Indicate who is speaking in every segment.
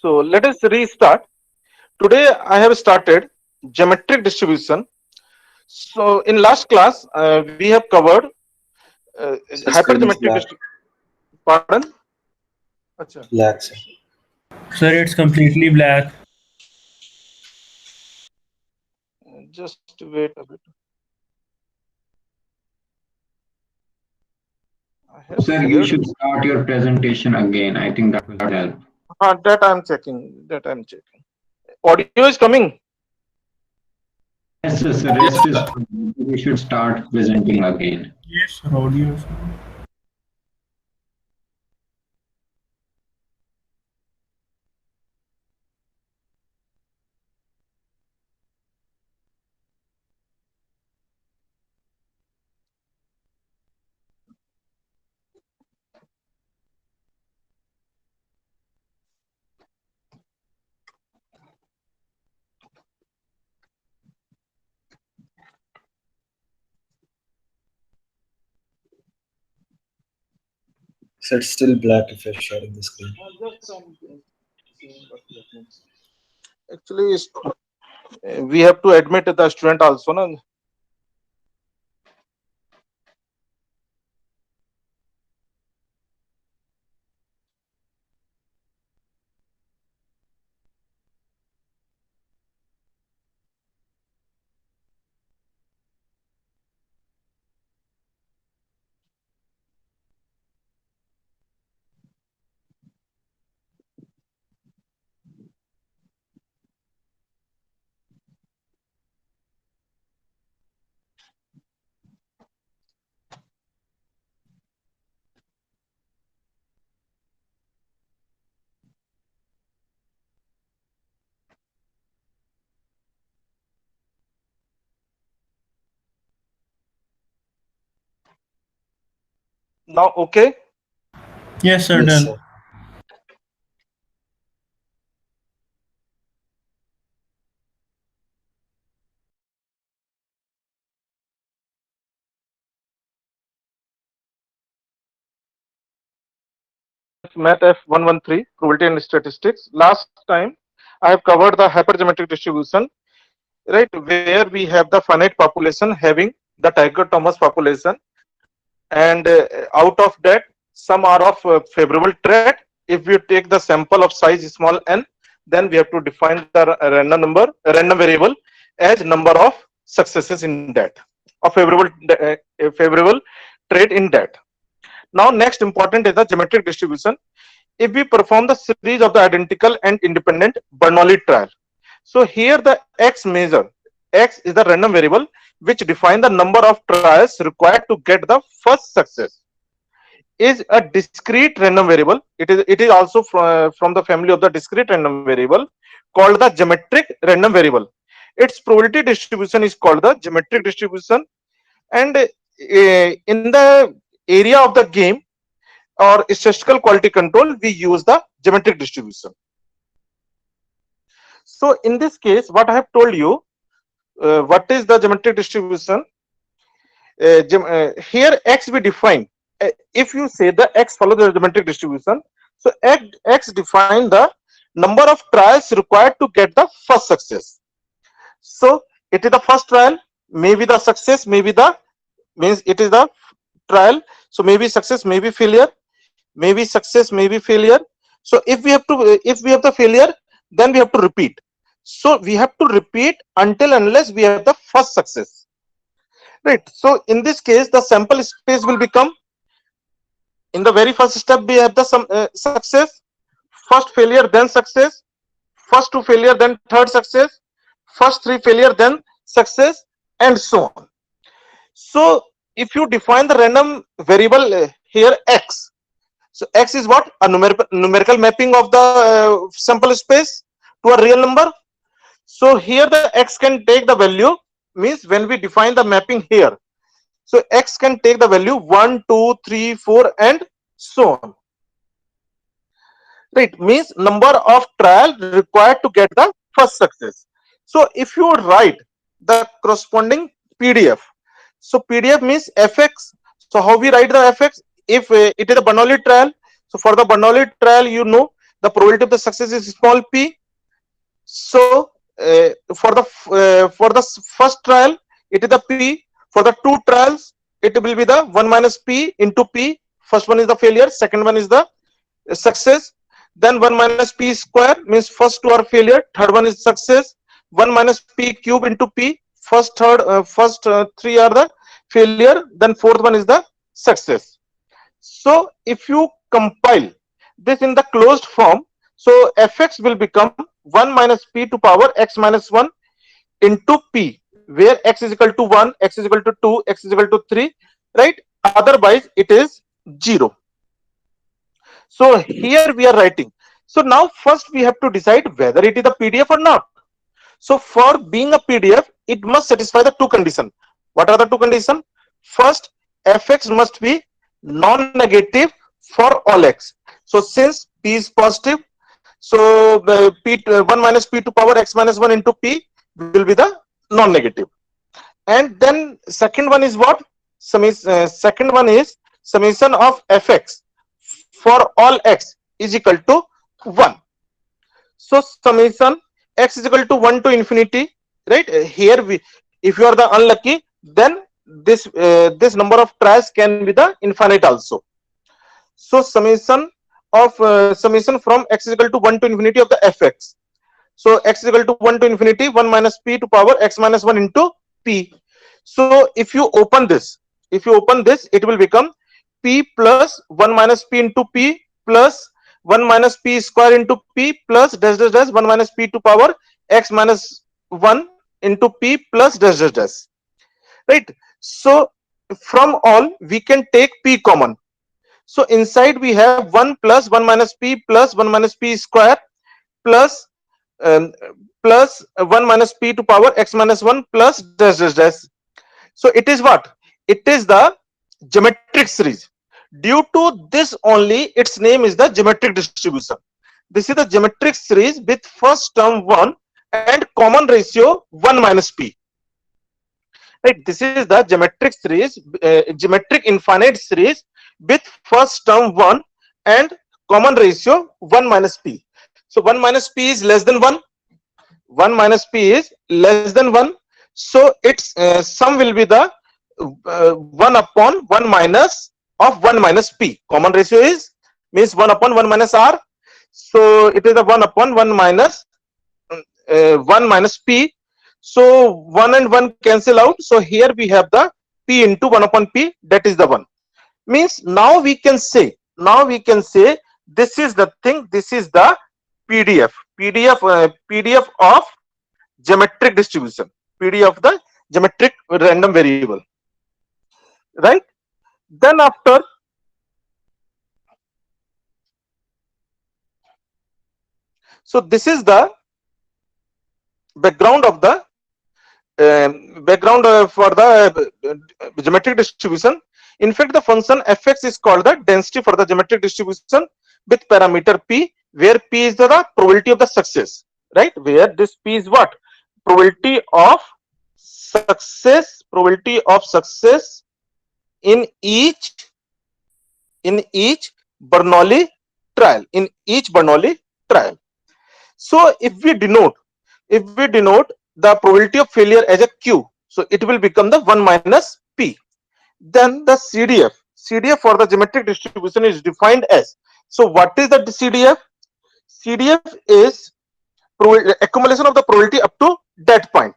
Speaker 1: So let us restart. Today I have started geometric distribution. So in last class we have covered
Speaker 2: Sir, screen is
Speaker 1: hypergeometric
Speaker 2: black.
Speaker 1: distribution. Pardon? Acha.
Speaker 2: Black, sir.
Speaker 3: Sir, it's completely black.
Speaker 1: Just wait a bit. I have
Speaker 4: Sir, you
Speaker 1: shared.
Speaker 4: should start your presentation again. I think that will help.
Speaker 1: That I'm checking. That I'm checking. Audio is coming.
Speaker 4: Yes, sir, the rest is we should start presenting again.
Speaker 3: Yes, sir, audio.
Speaker 2: Sir, it's still black if you're sharing the screen.
Speaker 1: Just seeing what that means. Actually, we have to admit the student also. No? Now, okay.
Speaker 3: Yes, sir,
Speaker 2: Yes,
Speaker 3: done.
Speaker 2: sir.
Speaker 1: Math F113, probability and statistics. Last time I have covered the hypergeometric distribution, right, where we have the finite population having the Tycho Thomas population, and out of that, some are of favorable trait. If you take the sample of size small n, then we have to define the random variable as number of successes in that, a favorable trait in that. Now, next important is the geometric distribution. If we perform the series of the identical and independent Bernoulli trial. So here the x measure, x is the random variable which define the number of trials required to get the first success. Is a discrete random variable. It is also from the family of the discrete random variable called the geometric random variable. Its probability distribution is called the geometric distribution, and in the area of the game or statistical quality control, we use the geometric distribution. So in this case, what I have told you, what is the geometric distribution? Here x we define. If you say the x follows the geometric distribution, so x define the number of trials required to get the first success. So it is the first trial, maybe the success, maybe the means it is the trial. So maybe success, maybe failure, maybe success, maybe failure. So if we have the failure, then we have to repeat. So we have to repeat until unless we have the first success, right? So in this case, the sample space will become, in the very first step we have the success, first failure, then success, first two failure, then third success, first three failure, then success, and so on. So if you define the random variable here x, so x is what? A numerical mapping of the sample space to a real number. So here the x can take the value, means when we define the mapping here, so x can take the value 1, 2, 3, 4, and so on. Right, means number of trial required to get the first success. So if you write the corresponding PDF, so PDF means fx. So how we write the fx? If it is a Bernoulli trial, so for the Bernoulli trial, you know the probability of the success is small p. So for the first trial, it is the p. For the two trials, it will be the 1 minus p into p. First one is the failure, second one is the success. Then 1 minus p square means first two are failure, third one is success. 1 minus p cube into p. First three are the failure, then fourth one is the success. So if you compile this in the closed form, so fx will become 1 minus p to power x minus 1 into p, where x is equal to 1, x is equal to 2, x is equal to 3, right? Otherwise it is 0. So here we are writing. So now first we have to decide whether it is a PDF or not. So for being a PDF, it must satisfy the two conditions. What are the two conditions? First, fx must be non-negative for all x. So since p is positive, so the 1 minus p to power x minus 1 into p will be the non-negative. And then second one is what? Second one is summation of fx for all x is equal to 1. So summation x is equal to 1 to infinity, right? Here we, if you are the unlucky, then this number of tries can be the infinite also. So summation from x is equal to 1 to infinity of the fx. So x is equal to 1 to infinity 1 minus p to power x minus 1 into p. So if you open this, it will become p plus 1 minus p into p plus 1 minus p square into p plus dash dash dash 1 minus p to power x minus 1 into p plus dash dash dash, right? So from all we can take p common. So inside we have 1 plus 1 minus p plus 1 minus p square plus 1 minus p to power x minus 1 plus dash dash dash. So it is what? It is the geometric series. Due to this only, its name is the geometric distribution. This is the geometric series with first term 1 and common ratio 1 minus p. Right? This is the geometric series, geometric infinite series with first term 1 and common ratio 1 minus p. So 1 minus p is less than 1. 1 minus p is less than 1. So its sum will be the 1 upon 1 minus of 1 minus p. Common ratio is means 1 upon 1 minus r. So it is the 1 upon 1 minus 1 minus p. So 1 and 1 cancel out. So here we have the p into 1 upon p, that is the 1. Means now we can say this is the thing, this is the PDF of geometric distribution, PDF of the geometric random variable, right? Then after, so this is the background of the for the geometric distribution. In fact, the function fx is called the density for the geometric distribution with parameter p, where p is the probability of the success, right? Where this p is what? Probability of success in each Bernoulli trial, So if we denote the probability of failure as a q, so it will become the 1 minus p. Then the CDF for the geometric distribution is defined as, so what is the CDF? CDF is accumulation of the probability up to that point.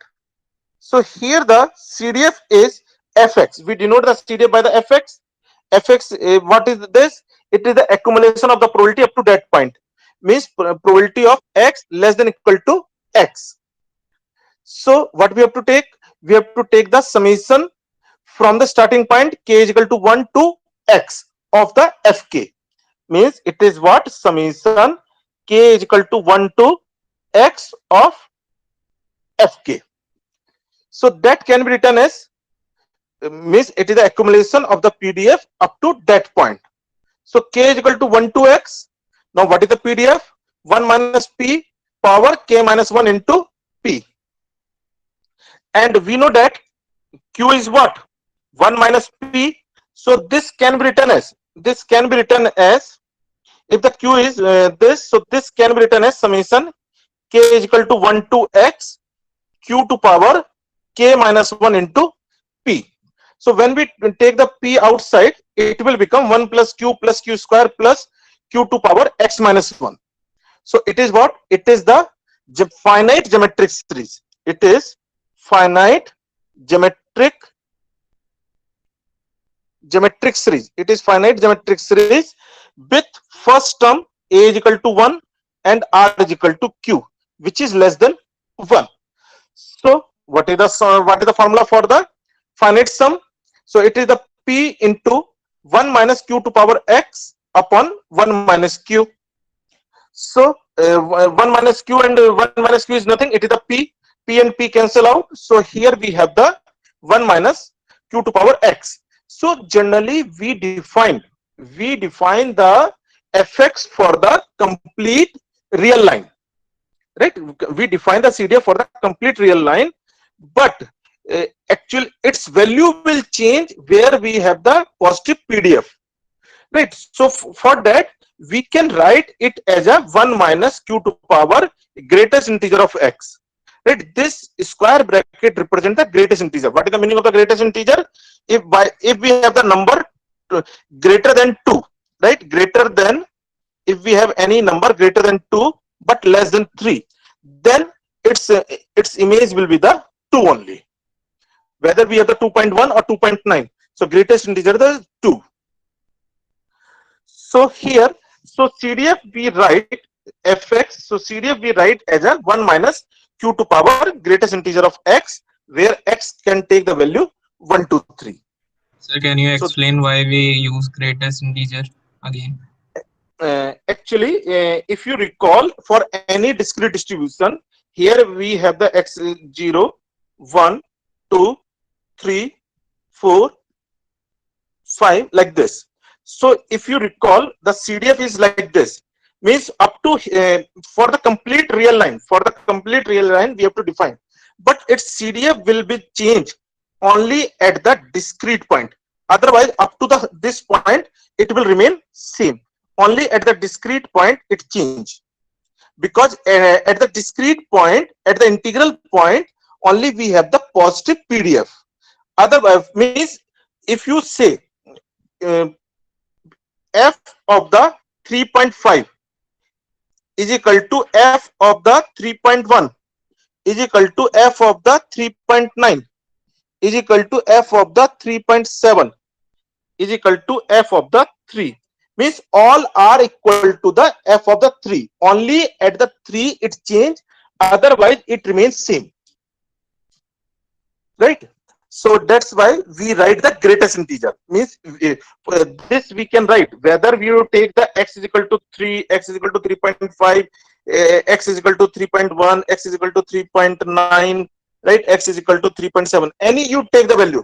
Speaker 1: So here the CDF is fx. We denote the CDF by the fx. What is this? It is the accumulation of the probability up to that point. Means probability of x less than equal to x. So what we have to take? We have to take the summation from the starting point k is equal to 1 to x of the fk. Means it is what? Summation k is equal to 1 to x of fk. So that can be written as, means it is the accumulation of the PDF up to that point. So k is equal to 1 to x. Now what is the PDF? 1 minus p power k minus 1 into p. And we know that q is what? 1 minus p. So this can be written as if the q is this, so this can be written as summation k is equal to 1 to x q to power k minus 1 into p. So when we take the p outside, it will become 1 plus q square plus q to power x minus 1. So it is what? It is the finite geometric series. It is finite geometric series. It is finite geometric series with first term a is equal to 1 and r is equal to q, which is less than 1. So what is the formula for the finite sum? So it is the p into 1 minus q to power x upon 1 minus q. So 1 minus q and 1 minus q is nothing. It is the p. P and p cancel out. So here we have the 1 minus q to power x. So generally we define the fx for the complete real line, right? We define the CDF for the complete real line, but actually its value will change where we have the positive PDF, right? So for that we can write it as a 1 minus q to power greatest integer of x, right? This square bracket represents the greatest integer. What is the meaning of the greatest integer? If we have the number greater than 2, right? Greater than, if we have any number greater than 2 but less than 3, then its image will be the 2 only, whether we have the 2.1 or 2.9. So greatest integer is 2. So here, so CDF we write fx, so CDF we write as a 1 minus q to power greatest integer of x, where x can take the value 1, 2, 3.
Speaker 5: So can you explain why we use greatest integer again?
Speaker 1: Actually, if you recall, for any discrete distribution, here we have the x 0, 1, 2, 3, 4, 5, like this. So if you recall, the CDF is like this. Means up to for the complete real line, we have to define. But its CDF will be changed only at the discrete point. Otherwise, up to this point, it will remain same. Only at the discrete point it change, because at the discrete point, at the integral point, only we have the positive PDF. Otherwise, means if you say f of the 3.5 is equal to f of the 3.1 is equal to f of the 3.9 is equal to f of the 3.7 is equal to f of the 3, means all are equal to the f of the 3. Only at the 3 it change, otherwise it remains same, right? So that's why we write the greatest integer. Means this we can write whether we take the x is equal to 3, x is equal to 3.5, x is equal to 3.1, x is equal to 3.9, right? X is equal to 3.7. Any you take the value,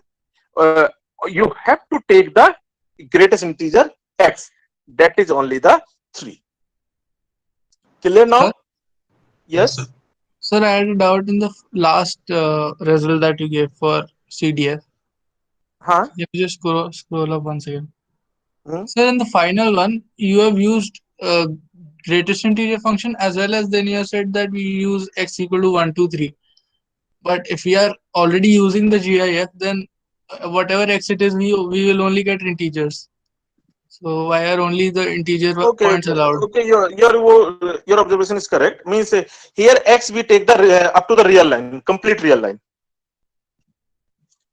Speaker 1: you have to take the greatest integer x. That is only the 3. Clear now?
Speaker 6: Sir?
Speaker 1: Yes.
Speaker 5: Sir.
Speaker 6: Sir, I had a doubt in the last result that you gave for CDF.
Speaker 1: Huh?
Speaker 6: Can you just scroll up once again?
Speaker 1: Hmm?
Speaker 6: Sir, in the final one, you have used greatest integer function, as well as then you have said that we use x equal to 1, 2, 3. But if we are already using the GIF, then whatever x it is, we will only get integers. So why are only the integer points allowed?
Speaker 1: Okay, your observation is correct. Means here x we take the up to the real line, complete real line.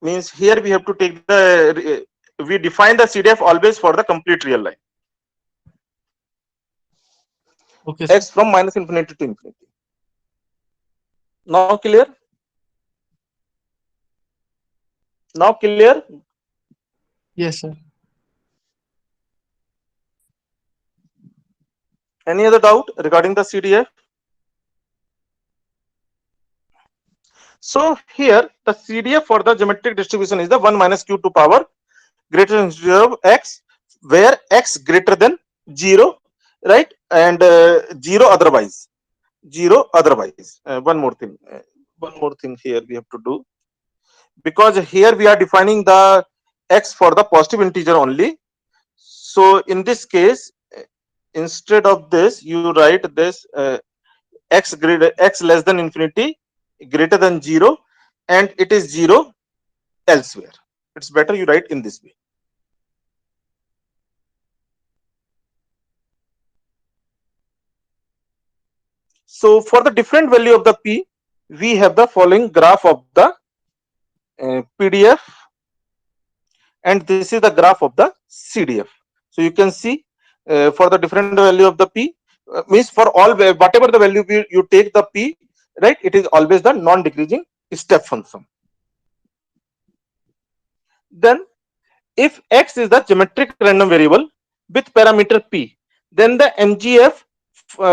Speaker 1: Means here we have to take the we define the CDF always for the complete real line.
Speaker 6: Okay, sir.
Speaker 1: X from minus infinity to infinity. Now clear? Now clear?
Speaker 6: Yes, sir.
Speaker 1: Any other doubt regarding the CDF? So here the CDF for the geometric distribution is the 1 minus q to power greater than 0 of x, where x greater than 0, right? And 0 otherwise. 0 otherwise. One more thing here we have to do, because here we are defining the x for the positive integer only. So in this case, instead of this, you write this x less than infinity greater than 0, and it is 0 elsewhere. It's better you write in this way. So for the different value of the p, we have the following graph of the PDF, and this is the graph of the CDF. So you can see for the different value of the p, means for all whatever the value you take the p, right, it is always the non-decreasing step function. Then if x is the geometric random variable with parameter p, then the MGF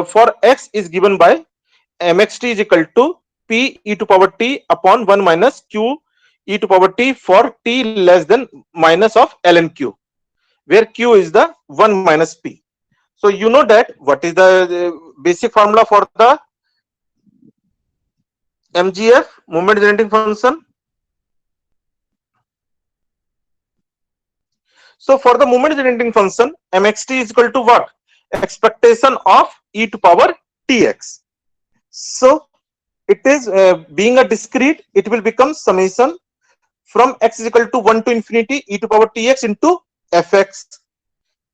Speaker 1: for x is given by mxt is equal to p e to power t upon 1 minus q e to power t for t less than minus of ln q, where q is the 1 minus p. So you know that what is the basic formula for the MGF, moment generating function. So for the moment generating function, mxt is equal to what? Expectation of e to power tx. So it is being a discrete, it will become summation from x is equal to 1 to infinity e to power tx into fx,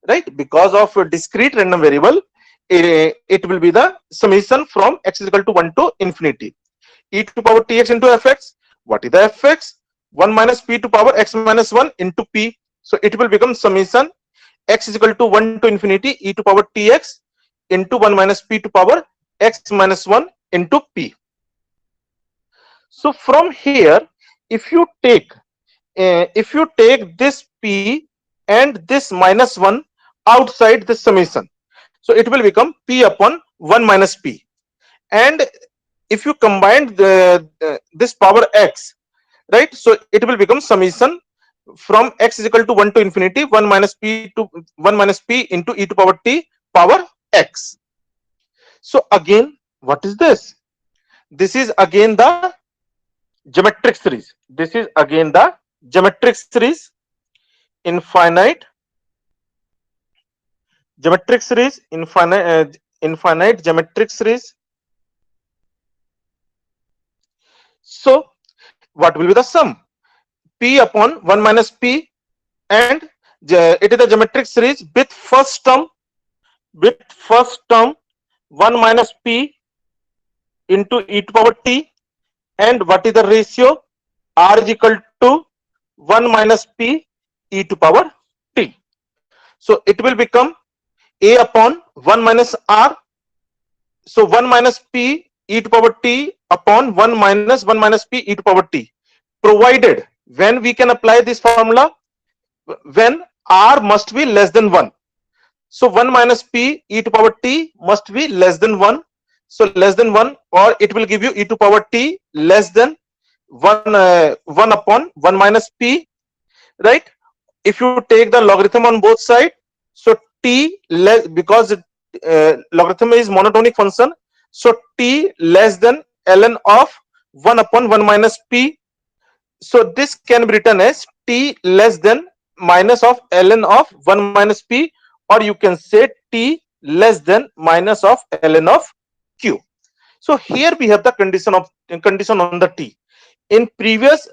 Speaker 1: right? Because of a discrete random variable, it will be the summation from x is equal to 1 to infinity e to power tx into fx. What is the fx? 1 minus p to power x minus 1 into p. So it will become summation x is equal to 1 to infinity e to power tx into 1 minus p to power x minus 1 into p. So from here, if you take this p and this minus 1 outside this summation, so it will become p upon 1 minus p. And if you combine this power x, right, so it will become summation from x is equal to 1 to infinity 1 minus p into e to power t power x. So again, what is this? This is again the geometric series. This is again the geometric series, infinite geometric series, infinite geometric series. So what will be the sum? P upon 1 minus p, and it is a geometric series with first term 1 minus p into e to power t, and what is the ratio? R is equal to 1 minus p e to power t. So it will become a upon 1 minus r. So 1 minus p e to power t upon 1 minus p e to power t, provided when we can apply this formula when r must be less than 1. So 1 minus p e to power t must be less than 1. So less than 1, or it will give you e to power t less than 1 upon 1 minus p, right? If you take the logarithm on both sides, so t less, because logarithm is monotonic function, so t less than ln of 1 upon 1 minus p. So this can be written as t less than minus of ln of 1 minus p, or you can say t less than minus of ln of q. So here we have the condition on the t. In previous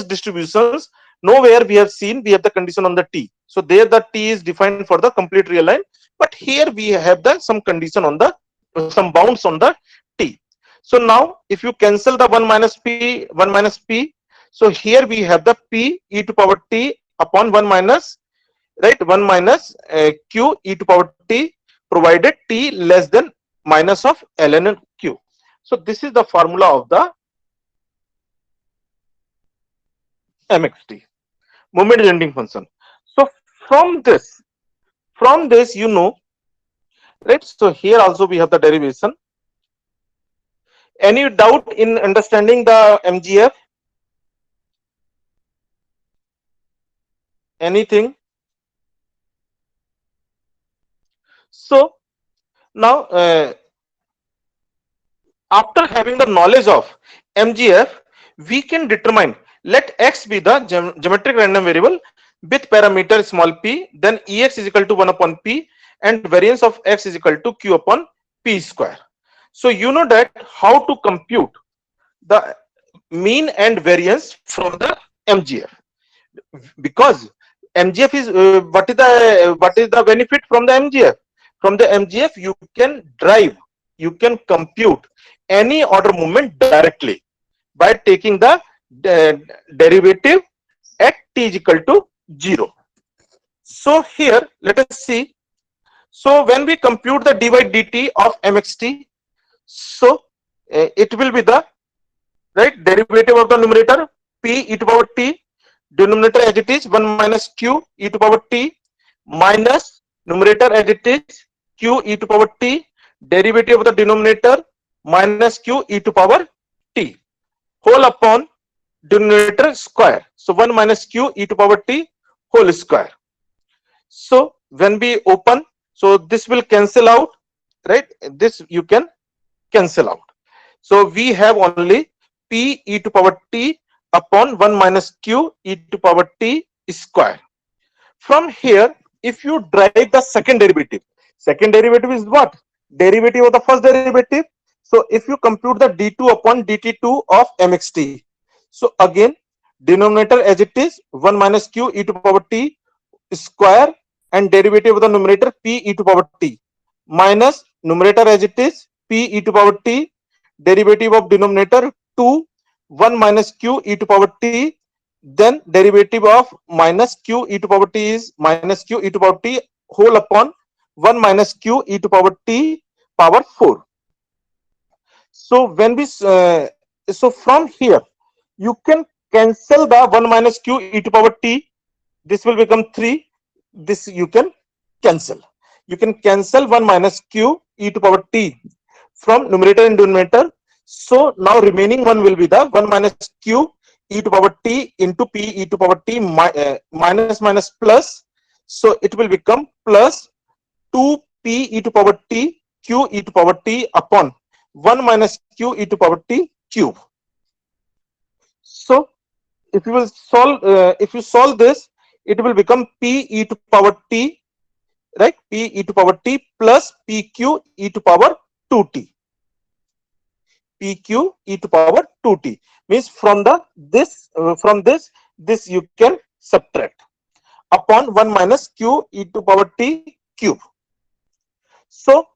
Speaker 1: distributions, nowhere we have seen we have the condition on the t. So there the t is defined for the complete real line, but here we have some condition on the some bounds on the t. So now if you cancel the 1 minus p, so here we have the p e to power t upon 1 minus, right, 1 minus q e to power t, provided t less than minus of ln q. So this is the formula of the mxt, moment generating function. So from this you know, right, so here also we have the derivation. Any doubt in understanding the MGF? Anything? So now after having the knowledge of MGF, we can determine, let x be the geometric random variable with parameter small p, then ex is equal to 1 upon p, and variance of x is equal to q upon p square. So you know that how to compute the mean and variance from the MGF, because MGF is what is the benefit from the MGF? From the MGF you can drive, you can compute any order movement directly by taking the derivative at t is equal to 0. So here let us see. So when we compute the dy dt of mxt, so it will be the right derivative of the numerator p e to power t, denominator as it is 1 minus q e to power t, minus numerator as it is q e to power t, derivative of the denominator minus q e to power t, whole upon denominator square. So 1 minus q e to power t whole square. So when we open, so this will cancel out, right? This you can cancel out. So we have only p e to power t upon 1 minus q e to power t square. From here, if you derive the second derivative is what? Derivative of the first derivative. So if you compute the d2 upon dt2 of mxt, so again denominator as it is 1 minus q e to power t square and derivative of the numerator p e to power t, minus numerator as it is p e to power t, derivative of denominator 2 1 minus q e to power t, then derivative of minus q e to power t is minus q e to power t whole upon 1 minus q e to power t power 4. So when we so from here you can cancel the 1 minus q e to power t, this will become 3, this you can cancel. You can cancel 1 minus q e to power t from numerator and denominator. So now remaining one will be the 1 minus q e to power t into p e to power t minus minus plus. So it will become plus 2 p e to power t q e to power t upon 1 minus q e to power t cube. So if you will solve, if you solve this, it will become p e to power t, right? P e to power t plus pq e to power 2t. Pq e to power 2t means from the this you can subtract upon 1 minus q e to power t cube. So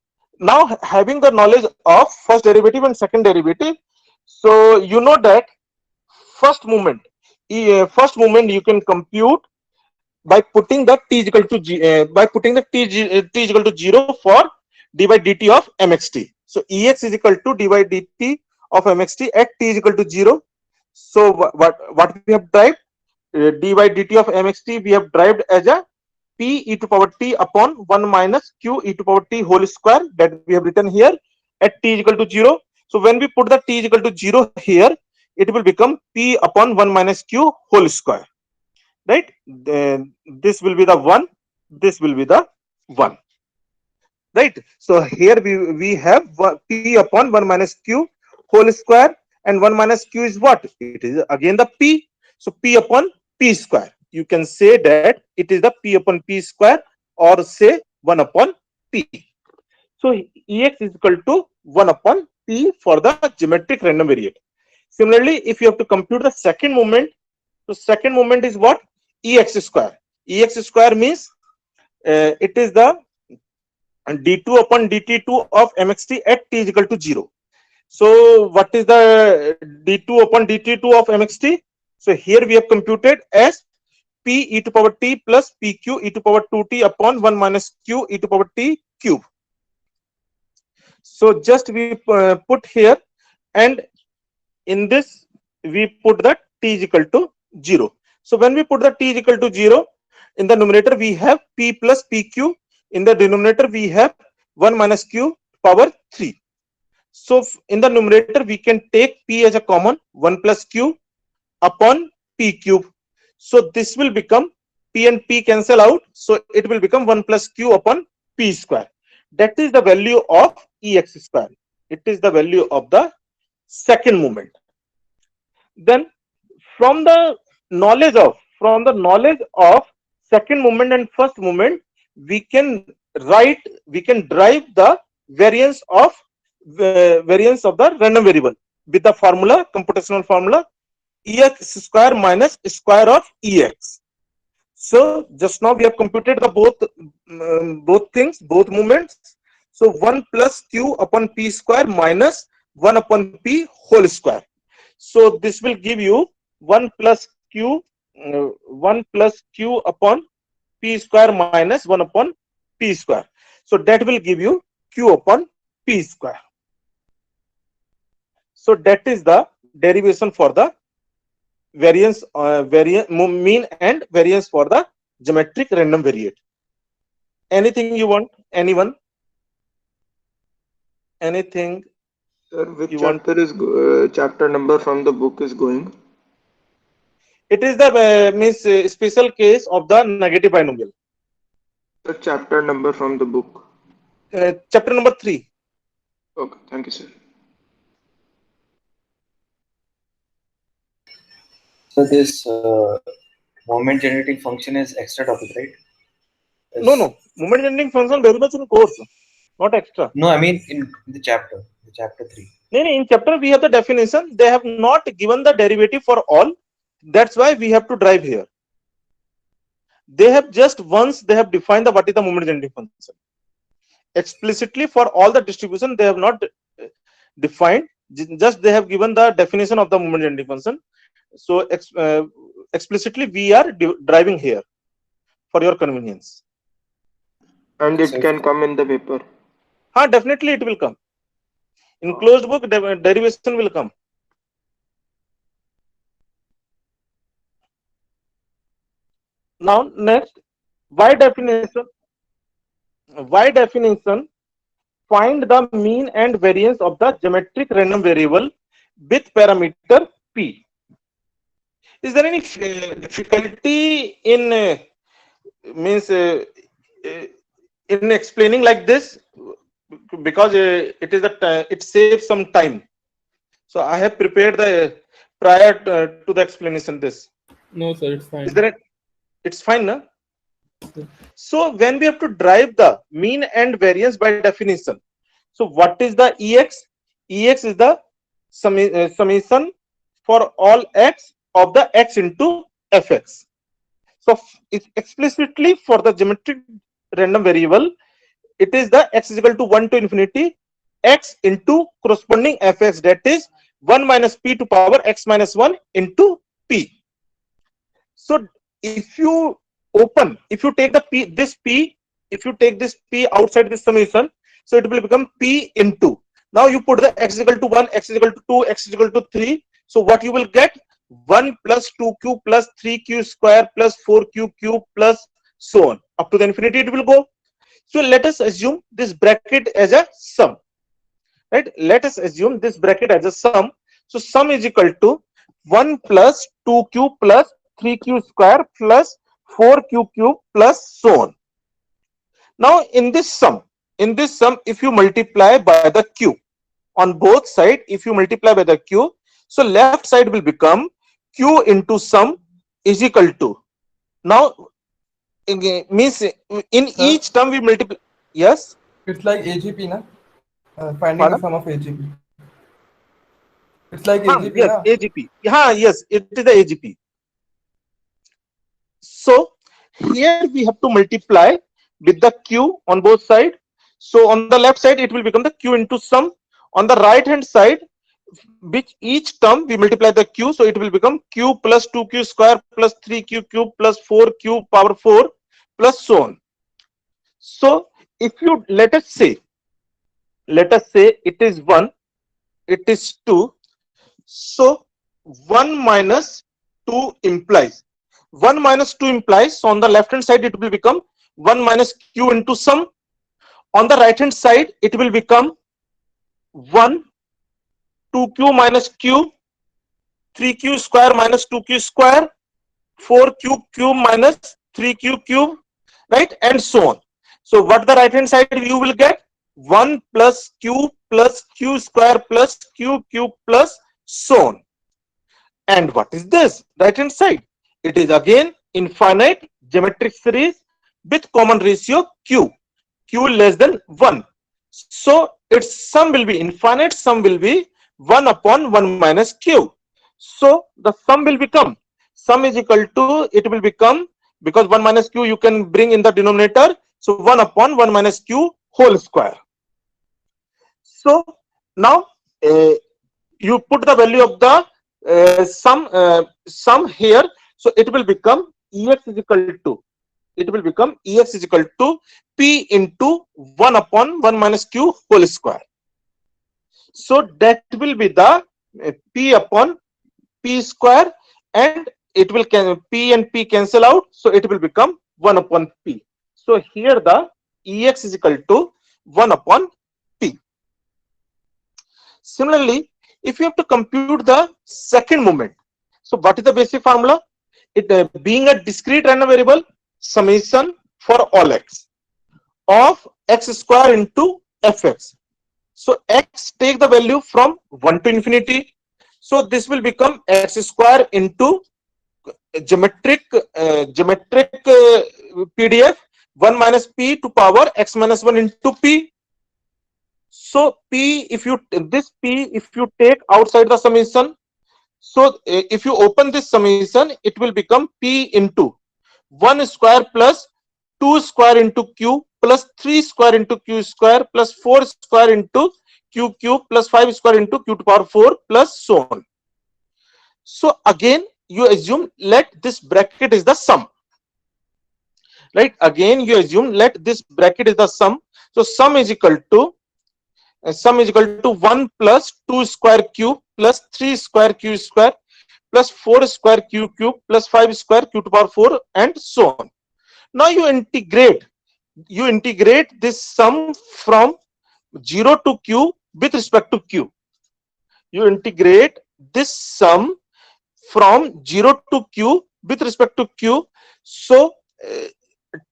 Speaker 1: now having the knowledge of first derivative and second derivative, so you know that first moment you can compute by putting the t is equal to t is equal to 0 for dy dt of mxt. So ex is equal to dy dt of mxt at t is equal to 0. So what we have derived, dy dt of mxt we have derived as a p e to power t upon 1 minus q e to power t whole square, that we have written here at t is equal to 0. So when we put the t is equal to 0 here, it will become p upon 1 minus q whole square, right? Then this will be the 1, this will be the 1, right? So here we have p upon 1 minus q whole square, and 1 minus q is what? It is again the p. So p upon p square. You can say that it is the p upon p square, or say 1 upon p. So ex is equal to 1 upon p for the geometric random variable. Similarly, if you have to compute the second moment, so second moment is what? Ex square. Ex square means it is the d2 upon dt2 of mxt at t is equal to 0. So what is the d2 upon dt2 of mxt? So here we have computed as p e to power t plus pq e to power 2t upon 1 minus q e to power t cube. So just we put here, and in this we put the t is equal to 0. So when we put the t is equal to 0, in the numerator we have p plus pq, in the denominator we have 1 minus q power 3. So in the numerator we can take p as a common, 1 plus q upon p cube. So this will become p and p cancel out, so it will become 1 plus q upon p square. That is the value of ex square. It is the value of the second moment. Then from the knowledge of second moment and first moment, we can derive the variance of the random variable with the formula, computational formula, ex square minus square of ex. So just now we have computed the both things, both moments. So 1 plus q upon p square minus 1 upon p whole square. So this will give you 1 plus q upon p square minus 1 upon p square. So that will give you q upon p square. So that is the derivation for the variance, mean and variance for the geometric random variate. Anything you want? Anyone? Anything?
Speaker 7: Sir, which
Speaker 1: You want-
Speaker 7: chapter is chapter number from the book is going?
Speaker 1: It is the special case of the negative binomial.
Speaker 7: The chapter number from the book.
Speaker 1: Chapter number 3.
Speaker 7: Okay, thank you, sir.
Speaker 2: So this moment generating function is extra topic, right?
Speaker 1: No. Moment generating function very much in course, not extra.
Speaker 2: No, I mean in the chapter 3.
Speaker 1: No, in chapter we have the definition. They have not given the derivative for all. That's why we have to drive here. They have just once they have defined what is the moment generating function. Explicitly for all the distribution they have not defined. Just they have given the definition of the moment generating function. So explicitly we are driving here for your convenience.
Speaker 7: And it
Speaker 2: So-
Speaker 7: can come in the paper.
Speaker 1: Definitely it will come. In closed book, derivation will come. Now next, y definition. Find the mean and variance of the geometric random variable with parameter p. Is there any difficulty in in explaining like this? Because it saves some time. So I have prepared the prior to the explanation this.
Speaker 8: No, sir, it's fine.
Speaker 1: Is there it's fine, no? So when we have to drive the mean and variance by definition, so what is the ex? Ex is the summation for all x of the x into fx. So it's explicitly for the geometric random variable, it is the x is equal to 1 to infinity x into corresponding fx, that is 1 minus p to power x minus 1 into p. So if you take the p, if you take this p outside this summation, so it will become p into. Now you put the x is equal to 1, x is equal to 2, x is equal to 3. So what you will get? 1 plus 2q plus 3q square plus 4q cube plus so on. Up to the infinity it will go. So let us assume this bracket as a sum. Right? Let us assume this bracket as a sum. So sum is equal to 1 plus 2q plus 3q square plus 4q cube plus so on. Now in this sum, if you multiply by the q on both sides, if you multiply by the q, so left side will become q into sum is equal to. Now means in each term we multiply. Yes.
Speaker 8: It's like AGP, na? Finding
Speaker 1: Pardon?
Speaker 8: the sum of AGP. It's like
Speaker 1: Yes,
Speaker 8: AGP, na?
Speaker 1: AGP. Yes, it is the AGP. So here we have to multiply with the q on both sides. So on the left side it will become the q into sum. On the right hand side, which each term we multiply the q, so it will become q plus 2q square plus 3q cube plus 4q power 4 plus so on. So if you let us say it is 1, it is 2. So 1 minus 2 implies. 1 minus 2 implies, so on the left hand side it will become 1 minus q into sum. On the right hand side it will become 1 2q minus q, 3q square minus 2q square, 4q cube minus 3q cube, right, and so on. So what the right hand side you will get? 1 plus q square plus q cube plus so on. And what is this right hand side? It is again infinite geometric series with common ratio q, q less than 1. So its sum will be infinite, sum will be 1 upon 1 minus q. So the sum will become, sum is equal to, it will become, because 1 minus q you can bring in the denominator, so 1 upon 1 minus q whole square. So now you put the value of the sum here, so it will become ex is equal to, it will become ex is equal to p into 1 upon 1 minus q whole square. So that will be the p upon p square, and it will p and p cancel out, so it will become 1 upon p. So here the ex is equal to 1 upon p. Similarly, if you have to compute the second moment, so what is the basic formula? It being a discrete random variable, summation for all x of x square into fx. So x take the value from 1 to infinity, so this will become x square into geometric PDF 1 minus p to power x minus 1 into p. So p, if you this p, if you take outside the summation, so if you open this summation, it will become p into 1 square plus 2 square into q plus 3 square into q square plus 4 square into q cube plus 5 square into q to power 4 plus so on. So again you assume let this bracket is the sum, right? Again you assume let this bracket is the sum. So sum is equal to 1 plus 2 square q plus 3 square q square plus 4 square q cube plus 5 square q to power 4 and so on. Now you integrate this sum from 0 to q with respect to q. You integrate this sum from 0 to q with respect to q. So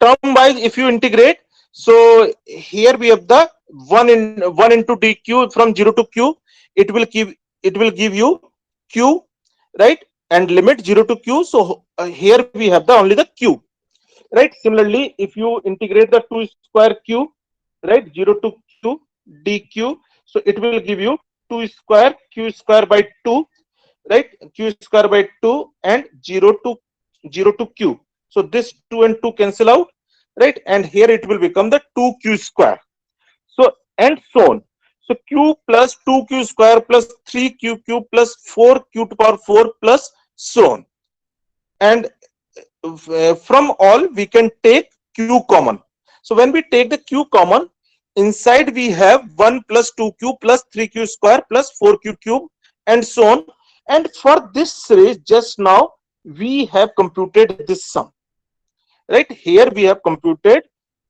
Speaker 1: term wise, if you integrate, so here we have the 1 into dq from 0 to q, it will give you q, right, and limit 0 to q. So here we have the only the q, right? Similarly, if you integrate the 2 square q, right, 0 to q dq, so it will give you 2 square q square by 2, right, q square by 2 and 0 to q. So this 2 and 2 cancel out, right, and here it will become the 2q square. So and so on. So q plus 2q square plus 3q cube plus 4q to power 4 plus so on. And from all we can take q common. So when we take the q common, inside we have 1 plus 2q plus 3q square plus 4q cube and so on. And for this series, just now we have computed this sum, right? Here we have computed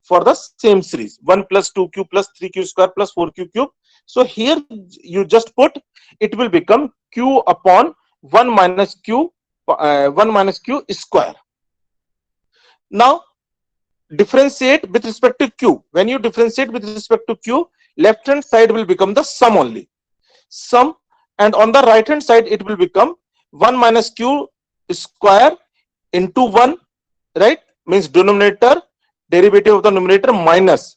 Speaker 1: for the same series 1 plus 2q plus 3q square plus 4q cube. So here you just put, it will become q upon 1 minus q square. Now differentiate with respect to q. When you differentiate with respect to q, left hand side will become the sum only, sum, and on the right hand side it will become 1 minus q square into 1, right, means denominator, derivative of the numerator minus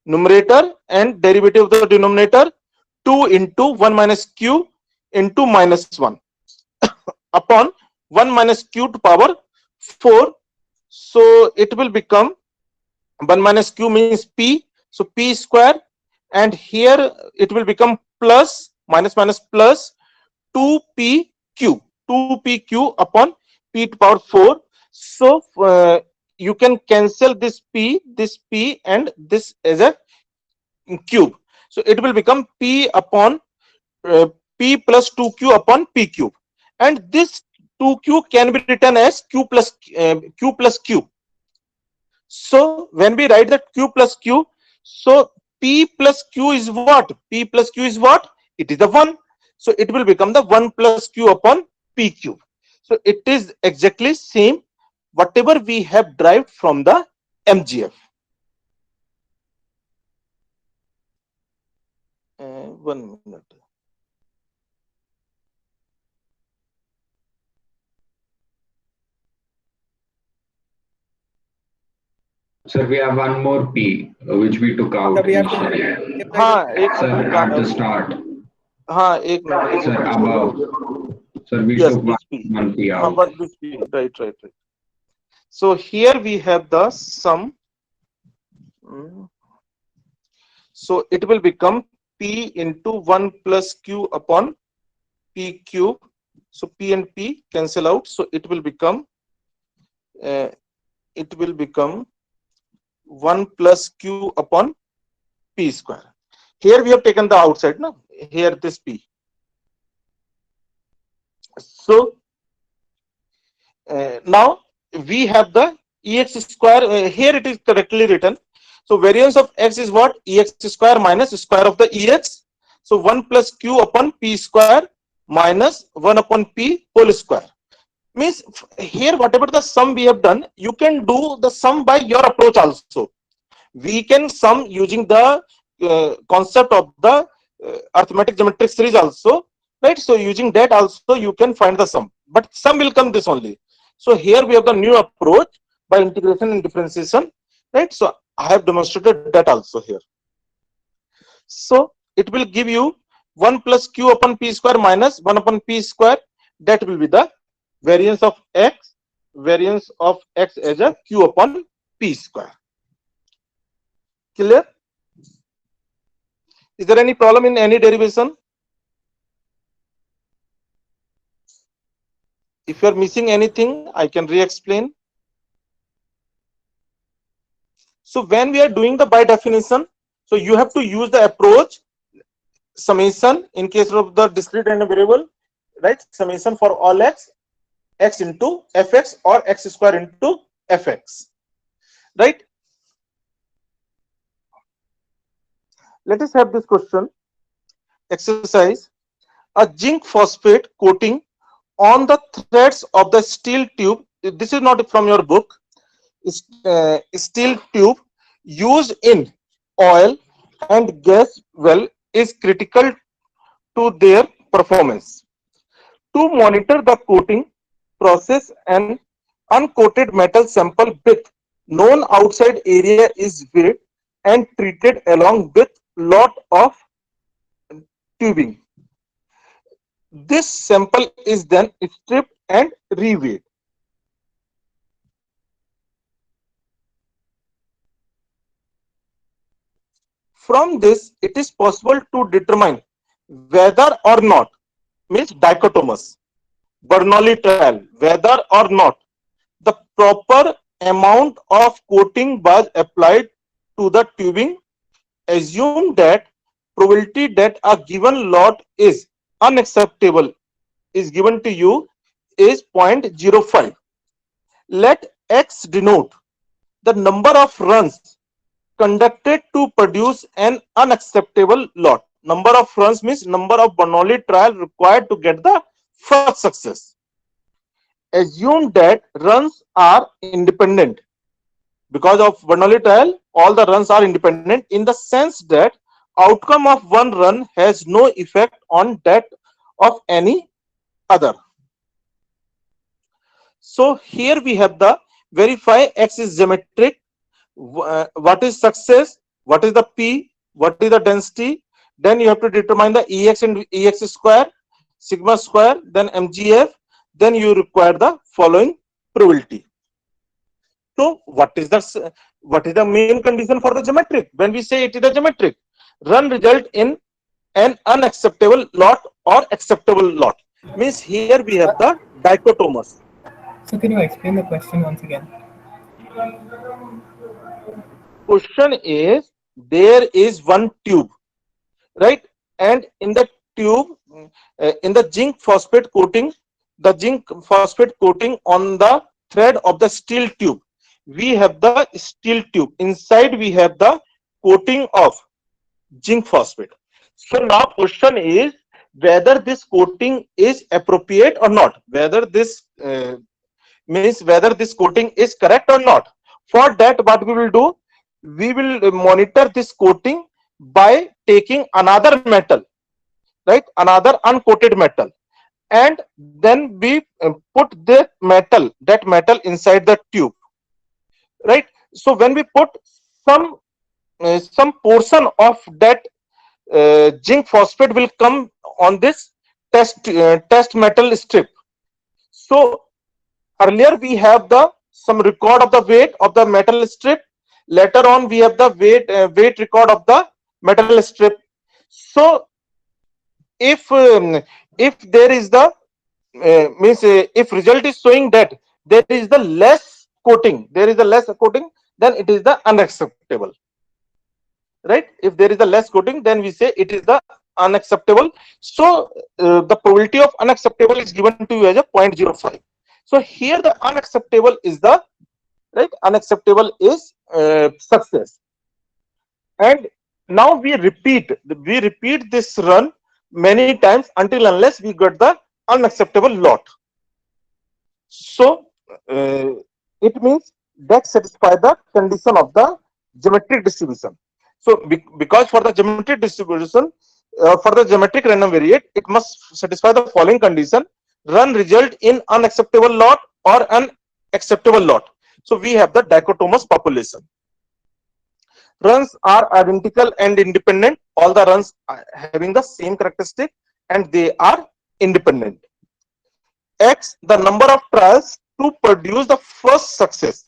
Speaker 1: numerator and derivative of the denominator 2 into 1 minus q into minus 1 upon 1 minus q to power 4. So it will become 1 minus q means p, so p square, and here it will become plus minus plus 2pq upon p to power 4. So you can cancel this p and this as a cube. So it will become p upon p plus 2q upon p cube, and this 2q can be written as q plus q. So when we write that q plus q, so p plus q is what? P plus q is what? It is the 1. So it will become the 1 plus q upon p cube. So it is exactly same whatever we have derived from the MGF. 1 minute.
Speaker 4: Sir, we have one more P, which we took out
Speaker 9: So we have to
Speaker 4: initially.
Speaker 9: multiply
Speaker 1: हाँ
Speaker 9: with
Speaker 1: एक
Speaker 4: Sir,
Speaker 1: minute
Speaker 4: at the start.
Speaker 1: हाँ एक minute एक
Speaker 4: Sir,
Speaker 1: minute
Speaker 4: above. Sir, we
Speaker 1: yes
Speaker 4: took
Speaker 1: this P
Speaker 4: one P
Speaker 1: हाँ
Speaker 4: out.
Speaker 1: but this P right. So here we have the sum. So it will become P into 1 plus Q upon P cube. So P and P cancel out. So it will become 1 plus Q upon P square. Here we have taken the outside, no? Here this P. So now we have the EX square. Here it is correctly written. So variance of X is what? EX square minus square of the EX. So 1 plus Q upon P square minus 1 upon P whole square. Means here whatever the sum we have done, you can do the sum by your approach also. We can sum using the concept of the arithmetic geometric series also, right? So using that also you can find the sum, but sum will come this only. So here we have the new approach by integration and differentiation, right? So I have demonstrated that also here. So it will give you 1 plus Q upon P square minus 1 upon P square. That will be the variance of X as a Q upon P square. Clear? Is there any problem in any derivation? If you are missing anything, I can re-explain. So when we are doing the by definition, so you have to use the approach summation in case of the discrete random variable, right? Summation for all x into fx or x square into fx, right? Let us have this question. Exercise. A zinc phosphate coating on the threads of the steel tube. This is not from your book. Steel tube used in oil and gas well is critical to their performance. To monitor the coating process, an uncoated metal sample with known outside area is weighed and treated along with lot of tubing. This sample is then stripped and reweighed. From this, it is possible to determine whether or not, means dichotomous, Bernoulli trial, whether or not the proper amount of coating was applied to the tubing. Assume that probability that a given lot is unacceptable is given to you is 0.05. Let X denote the number of runs conducted to produce an unacceptable lot. Number of runs means number of Bernoulli trial required to get the first success. Assume that runs are independent. Because of Bernoulli trial, all the runs are independent in the sense that outcome of one run has no effect on that of any other. So here we have the verify X is geometric. What is success? What is the P? What is the density? Then you have to determine the EX and EX square, sigma square, then MGF. Then you require the following probability. So what is the main condition for the geometric? When we say it is a geometric, run result in an unacceptable lot or acceptable lot. Means here we have the dichotomous.
Speaker 9: So can you explain the question once again?
Speaker 1: Question is, there is one tube, right? And in the tube, in the zinc phosphate coating, the zinc phosphate coating on the thread of the steel tube, we have the steel tube. Inside we have the coating of zinc phosphate. So now question is whether this coating is appropriate or not, whether this means whether this coating is correct or not. For that, what we will do, we will monitor this coating by taking another metal, right, another uncoated metal, and then we put that metal inside the tube, right? So when we put some portion of that zinc phosphate will come on this test metal strip. So earlier we have the some record of the weight of the metal strip. Later on we have the weight record of the metal strip. So if there is the if result is showing that there is the less coating, then it is the unacceptable, right? If there is a less coating, then we say it is the unacceptable. So the probability of unacceptable is given to you as a 0.05. So here the unacceptable is the unacceptable is success. And now we repeat this run many times until unless we get the unacceptable lot. So it means that satisfy the condition of the geometric distribution. So because for the geometric distribution, for the geometric random variate, it must satisfy the following condition: run result in unacceptable lot or an acceptable lot. So we have the dichotomous population. Runs are identical and independent. All the runs are having the same characteristic and they are independent. X, the number of trials to produce the first success.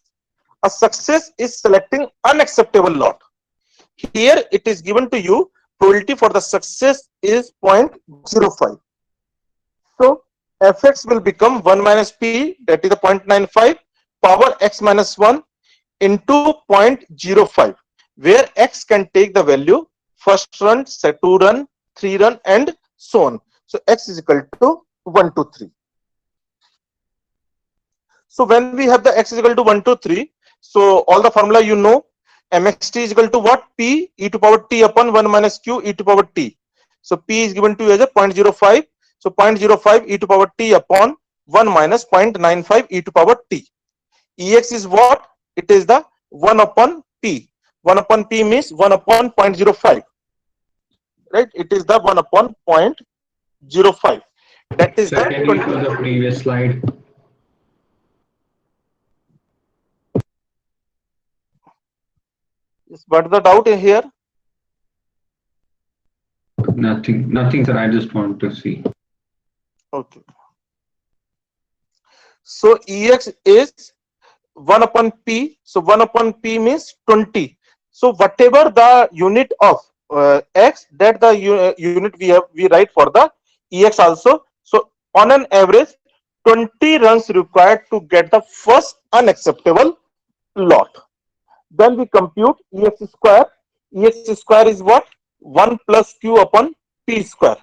Speaker 1: A success is selecting unacceptable lot. Here it is given to you, probability for the success is 0.05. So fx will become 1 minus p, that is the 0.95, power x minus 1 into 0.05, where x can take the value first run, 2 run, 3 run, and so on. So x is equal to 1 to 3. So when we have the x is equal to 1 to 3, so all the formula you know, mxt is equal to what? P e to power t upon 1 minus q e to power t. So p is given to you as a 0.05. So 0.05 e to power t upon 1 minus 0.95 e to power t. Ex is what? It is the 1 upon p. 1 upon p means 1 upon 0.05. Right? It is the 1 upon 0.05. That is
Speaker 4: Sir, can you show the previous slide?
Speaker 1: What's the doubt in here?
Speaker 4: Nothing, sir. I just want to see.
Speaker 1: Okay. So Ex is 1 upon P. So 1 upon P means 20. So whatever the unit of X, that the unit we write for the Ex also. So on an average, 20 runs required to get the first unacceptable lot. Then we compute Ex square. Ex square is what? 1 plus q upon p square.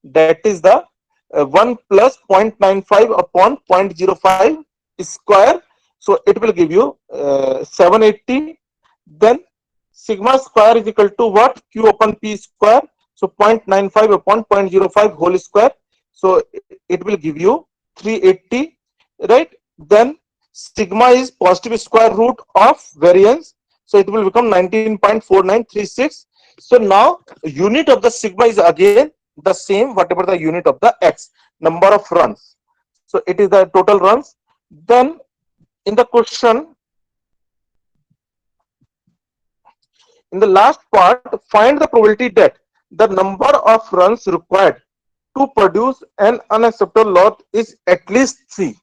Speaker 1: That is the 1 plus 0.95 upon 0.05 square. So it will give you 780. Then sigma square is equal to what? Q upon p square. So 0.95 upon 0.05 whole square. So it will give you 380, right? Then sigma is positive square root of variance. So it will become 19.4936. So now unit of the sigma is again the same, whatever the unit of the x, number of runs. So it is the total runs. Then in the question, in the last part, find the probability that the number of runs required to produce an unacceptable lot is at least 3.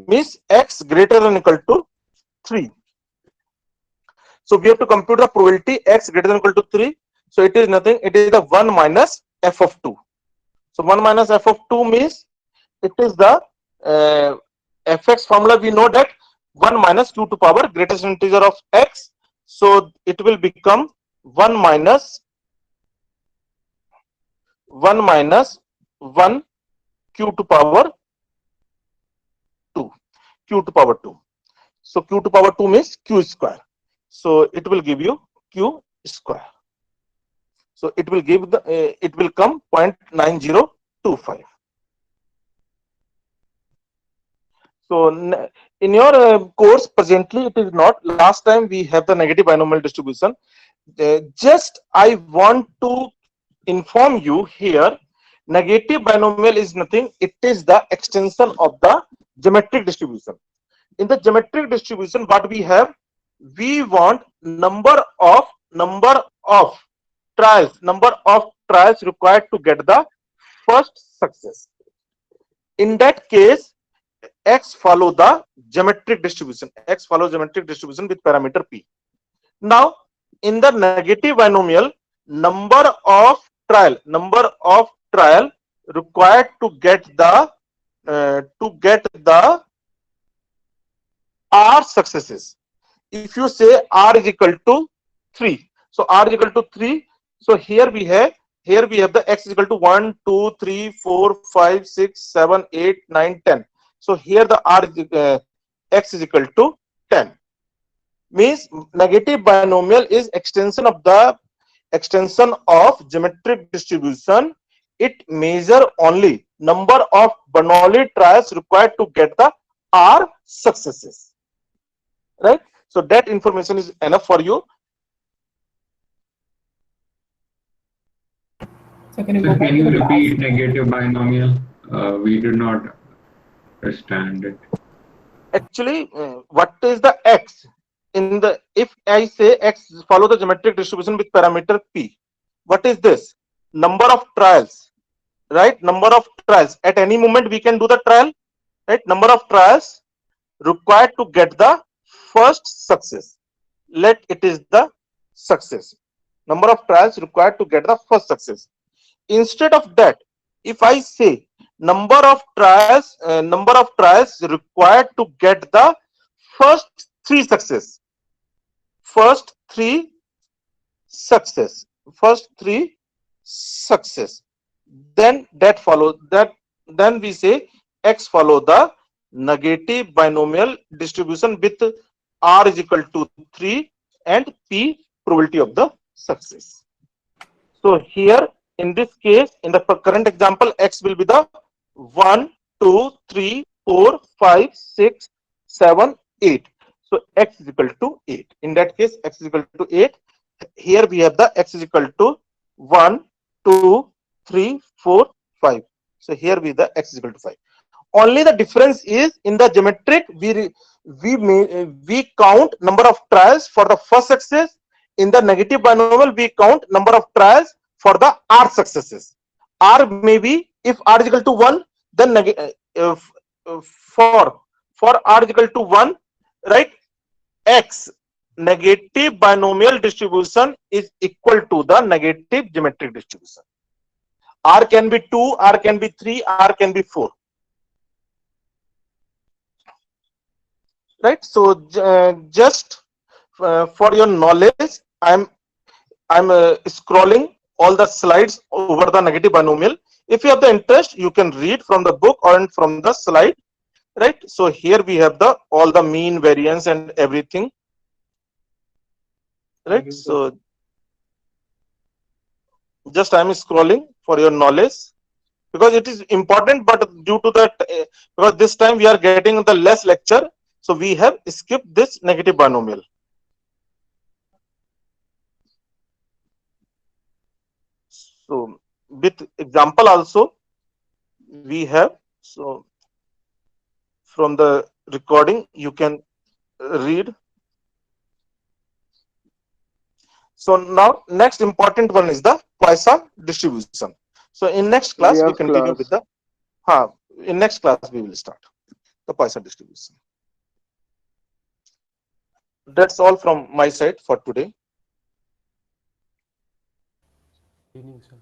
Speaker 1: Means x greater than or equal to 3. So we have to compute the probability x greater than or equal to 3. So it is nothing, it is the 1 minus f of 2. So 1 minus f of 2 means it is the fx formula. We know that 1 minus q to power greatest integer of x. So it will become 1 minus 1 q to power 2. Q to power 2. So q to power 2 means q square. So it will give you q square. So it will give the it will come 0.9025. So in your course presently it is not. Last time we have the negative binomial distribution. Just I want to inform you here, negative binomial is nothing. It is the extension of the geometric distribution. In the geometric distribution, what we have, we want number of trials required to get the first success. In that case, x follow the geometric distribution. X follows geometric distribution with parameter p. Now, in the negative binomial, number of trial required to get the r successes. If you say r is equal to 3, so r is equal to 3. So here we have the x is equal to 1, 2, 3, 4, 5, 6, 7, 8, 9, 10. So here the x is equal to 10. Means negative binomial is extension of geometric distribution. It measure only number of Bernoulli trials required to get the r successes. Right? So that information is enough for you.
Speaker 9: So can you
Speaker 4: So
Speaker 9: go back
Speaker 4: can
Speaker 9: to
Speaker 4: you
Speaker 9: the
Speaker 4: repeat negative binomial? We did not understand it.
Speaker 1: Actually, what is the x in the, if I say x follow the geometric distribution with parameter p, what is this? Number of trials, right? Number of trials. At any moment we can do the trial, right? Number of trials required to get the first success. Let it is the success. Number of trials required to get the first success. Instead of that, if I say number of trials required to get the first three success, then that follows that, then we say x follow the negative binomial distribution with r is equal to 3 and p probability of the success. So here in this case, in the current example, x will be the 1, 2, 3, 4, 5, 6, 7, 8. So x is equal to 8. In that case, x is equal to 8. Here we have the x is equal to 1, 2, 3, 4, 5. So here we have the x is equal to 5. Only the difference is in the geometric, we count number of trials for the first success. In the negative binomial, we count number of trials for the r successes. R may be, if r is equal to 1, then for r is equal to 1, right, x negative binomial distribution is equal to the negative geometric distribution. R can be 2, r can be 3, r can be 4. Right? So just for your knowledge, I'm scrolling all the slides over the negative binomial. If you have the interest, you can read from the book or from the slide. Right? So here we have the all the mean, variance, and everything. Right? So just I'm scrolling for your knowledge, because it is important, but due to that, because this time we are getting the less lecture, so we have skipped this negative binomial. So with example also we have, so from the recording you can read. So now next important one is the Poisson distribution. So in next class we
Speaker 7: have
Speaker 1: continue
Speaker 7: class.
Speaker 1: with the in next class we will start the Poisson distribution. That's all from my side for today.
Speaker 8: Evening, sir.